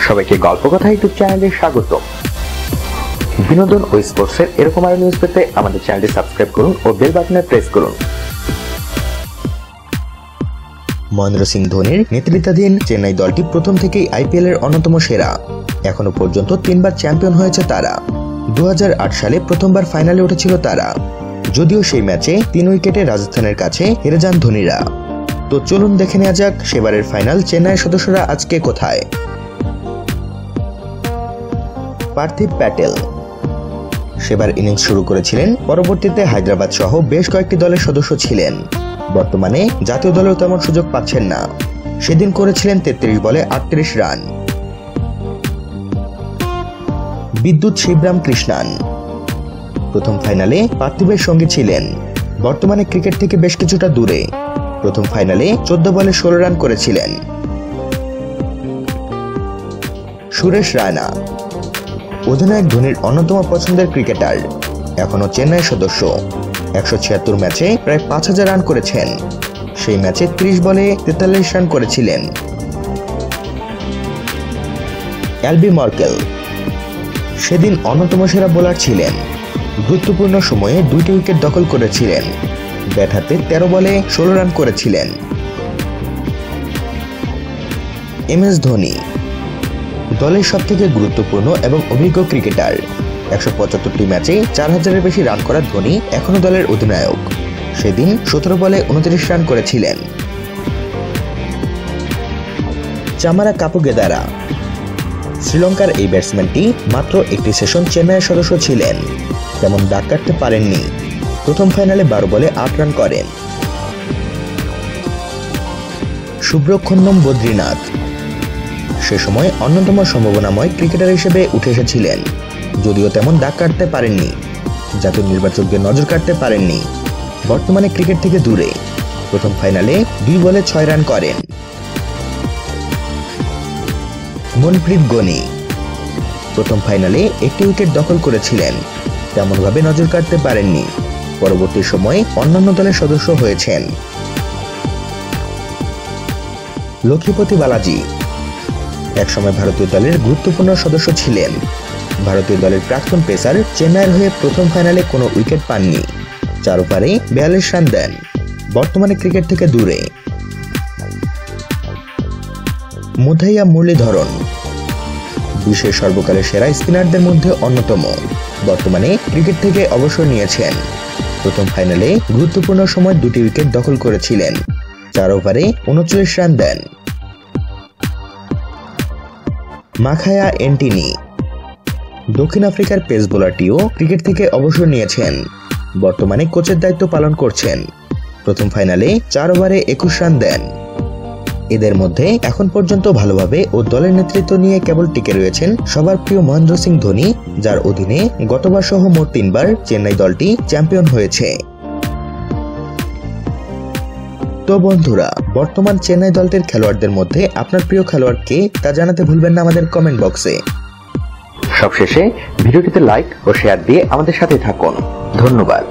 সবাইকে গল্প কথা ইউটিউব চ্যানেলে স্বাগত। বিনোদন ও স্পোর্টসের এরকম আরো নিউজ পেতে আমাদের চ্যানেলটি সাবস্ক্রাইব করুন ও বেল বাটনে প্রেস করুন। মহেন্দ্র সিং ধোনির নেতৃত্বাধীন চেন্নাই দলটি প্রথম থেকেই আইপিএল এর অন্যতম সেরা। এখনো পর্যন্ত 3বার চ্যাম্পিয়ন হয়েছে তারা। 2008 সালে প্রথমবার ফাইনালে উঠেছিল তারা, যদিও সেই ম্যাচে 3 উইকেটে রাজস্থানের কাছে হেরে যান ধোনিরা। তো চলুন দেখে নেওয়া যাক সেবারের ফাইনাল চেন্নাইয়ের সদস্যরা আজকে কোথায়। পার্থিব প্যাটেল সেবার ইনিংস শুরু করেছিলেন, পরবর্তীতে হায়দ্রাবাদ সহ বেশ কয়েকটি দলের সদস্য ছিলেন। বর্তমানে জাতীয় দলেও তেমন সুযোগ পাচ্ছেন না। সেদিন করেছিলেন 33 বলে 38 রান। বিদ্যুৎ শিবরাম কৃষ্ণান প্রথম ফাইনালে পার্থিবের সঙ্গে ছিলেন, বর্তমানে ক্রিকেট থেকে বেশ কিছুটা দূরে। প্রথম ফাইনালে 14 বলে 16 রান করেছিলেন। সুরেশ রায়না অধিনায়ক ধোনির অন্যতম পছন্দের ক্রিকেটার, এখনো চেন্নাইয়ের সদস্য। 176 ম্যাচে প্রায় 5000 রান করেছেন। সেই ম্যাচে 30 বলে 43 রান করেছিলেন। অ্যালবি মর্কেল সেদিন অন্যতম সেরা বোলার ছিলেন। গুরুত্বপূর্ণ সময়ে 2টি উইকেট দখল করেছিলেন। ব্যাট হাতে 13 বলে 16 রান করেছিলেন। MS ধোনি দলের সবথেকে গুরুত্বপূর্ণ এবং অভিজ্ঞ ক্রিকেটার। 175টি ম্যাচে 4000-এর বেশি রান করা ধোনি এখনো দলের অধিনায়ক। সেদিন 17 বলে 29 রান করেছিলেন। চামারা কাপুগেদারা শ্রীলঙ্কার এই ব্যাটসম্যানটি মাত্র একটি সেশন চেন্নাইয়ের সদস্য ছিলেন, তেমন দাগ কাটতে পারেননি। প্রথম ফাইনালে 12 বলে 8 রান করেন। সুব্রক্ষণ্যম বদ্রীনাথ সে সময় অন্যতম সম্ভাবনাময় ক্রিকেটার হিসেবে উঠে এসেছিলেন, যদিও তেমন দাগ কাটতে পারেননি। জাতীয় নির্বাচকদের নজর কাটতে পারেননি। বর্তমানে ক্রিকেট থেকে দূরে। প্রথম ফাইনালে 2 বলে 6 রান করেন। মনপ্রীত গনি প্রথম ফাইনালে 1টি উইকেট দখল করেছিলেন, তেমনভাবে নজর কাটতে পারেননি। পরবর্তী সময়ে অন্যান্য দলের সদস্য হয়েছেন। লক্ষ্মীপতি বালাজি একসময় ভারতীয় দলের গুরুত্বপূর্ণ সদস্য ছিলেন। ভারতীয় দলের প্রাক্তন পেসার চেন্নাইয়ের হয়ে প্রথম ফাইনালে কোনো উইকেট পাননি। 4 ওভারে 42 রান দেন। বর্তমানে ক্রিকেট থেকে দূরে। মুথাইয়া মুরলীধরন বিশ্বের সর্বকালের সেরা স্পিনারদের মধ্যে অন্যতম। বর্তমানে ক্রিকেট থেকে অবসর নিয়েছেন। প্রথম ফাইনালে গুরুত্বপূর্ণ সময় 2টি উইকেট দখল করেছিলেন। 4 ওভারে 39 রান দেন। মাখায়া এন্টিনি দক্ষিণ আফ্রিকার পেস বোলারটিও ক্রিকেট থেকে অবসর নিয়েছেন। বর্তমানে কোচের দায়িত্ব পালন করছেন। প্রথম ফাইনালে 4 ওভারে 21 রান দেন। এদের মধ্যে এখন পর্যন্ত ভালোভাবে ও দলের নেতৃত্ব নিয়ে কেবল টিকে রয়েছেন সবার প্রিয় মহেন্দ্র সিং ধোনি, যার অধীনে গতবার সহ মোট 3বার চেন্নাই দলটি চ্যাম্পিয়ন হয়েছে। তো বন্ধুরা, বর্তমান চেন্নাই দলটির খেলোয়াড়দের মধ্যে আপনার প্রিয় খেলোয়াড় কে তা জানাতে ভুলবেন না আমাদের কমেন্ট বক্সে। সবশেষে ভিডিওটিতে লাইক ও শেয়ার দিয়ে আমাদের সাথে থাকুন। ধন্যবাদ।